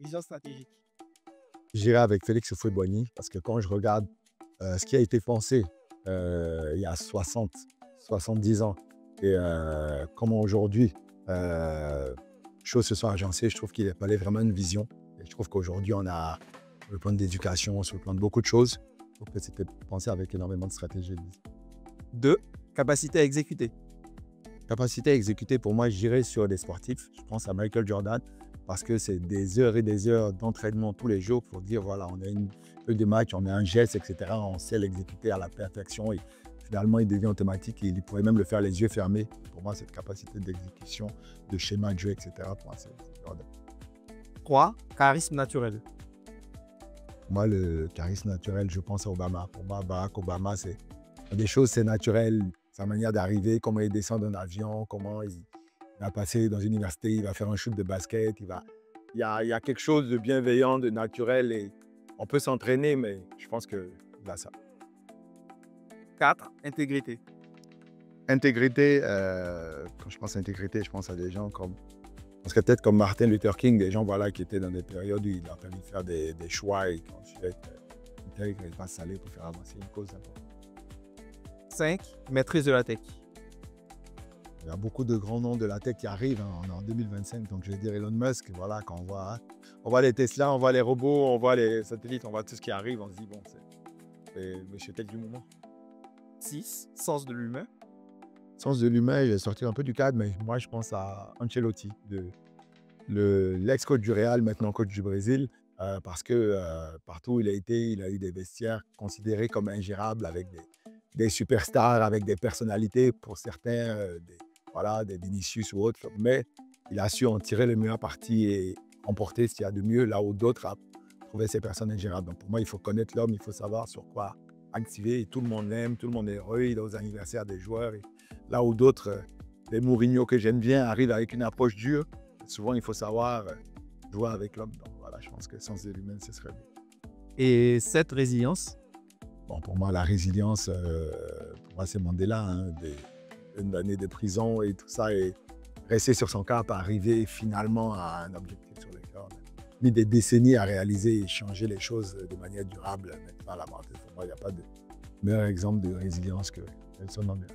Vision stratégique. J'irai avec Félix Houphouët-Boigny parce que quand je regarde ce qui a été pensé il y a 60, 70 ans et comment aujourd'hui choses se sont agencées, je trouve qu'il fallait vraiment une vision. Et je trouve qu'aujourd'hui, on a, sur le plan de l'éducation, sur le plan de beaucoup de choses, je trouve que c'était pensé avec énormément de stratégie. 2. Capacité à exécuter. Capacité à exécuter, pour moi, je dirais sur des sportifs. Je pense à Michael Jordan parce que c'est des heures et des heures d'entraînement tous les jours pour dire, voilà, on a une feuille de match, on a un geste, etc. On sait l'exécuter à la perfection et finalement, il devient automatique et il pourrait même le faire les yeux fermés. Pour moi, cette capacité d'exécution, de schéma de jeu, etc. Pour moi, c'est Jordan. 3. Charisme naturel. Pour moi, le charisme naturel, je pense à Obama. Pour moi, Barack Obama, c'est des choses, c'est naturel. Sa manière d'arriver, comment il descend d'un avion, comment il va passer dans une université, il va faire un shoot de basket. Il y a quelque chose de bienveillant, de naturel. Et on peut s'entraîner, mais je pense qu'il a ça. 4. Intégrité. Intégrité, quand je pense à intégrité, je pense à des gens comme, parce que peut-être comme Martin Luther King, des gens voilà, qui étaient dans des périodes où il a fallu faire des choix et ensuite être intègre et pas salé pour faire avancer une cause importante. 5. Maîtrise de la tech. Il y a beaucoup de grands noms de la tech qui arrivent en 2025. Donc, je vais dire Elon Musk. Voilà, quand on voit les Tesla, on voit les robots, on voit les satellites, on voit tout ce qui arrive. On se dit, bon, c'est monsieur tech du moment. 6. Sens de l'humain. Sens de l'humain, je vais sortir un peu du cadre, mais moi, je pense à Ancelotti, l'ex-coach du Real, maintenant coach du Brésil, parce que partout où il a été, il a eu des vestiaires considérés comme ingérables avec des superstars, avec des personnalités pour certains, des Vinicius ou autres, mais il a su en tirer le meilleur parti et emporter ce qu'il y a de mieux là où d'autres trouvaient ces personnes ingérables. Donc pour moi, il faut connaître l'homme, il faut savoir sur quoi activer et tout le monde l'aime, tout le monde est heureux, il est aux anniversaires des joueurs. Et là où d'autres, les Mourinho que j'aime bien, arrivent avec une approche dure, souvent il faut savoir jouer avec l'homme. Donc voilà, je pense que sens de l'humain, ce serait bien. Et 7. Résilience. Bon, pour moi, la résilience, pour moi, c'est Mandela, une année de prison et tout ça, et rester sur son cap, arriver finalement à un objectif sur lequel on a mis des décennies à réaliser et changer les choses de manière durable, mettre fin à la mort. Pour moi, il n'y a pas de meilleur exemple de résilience que Nelson Mandela.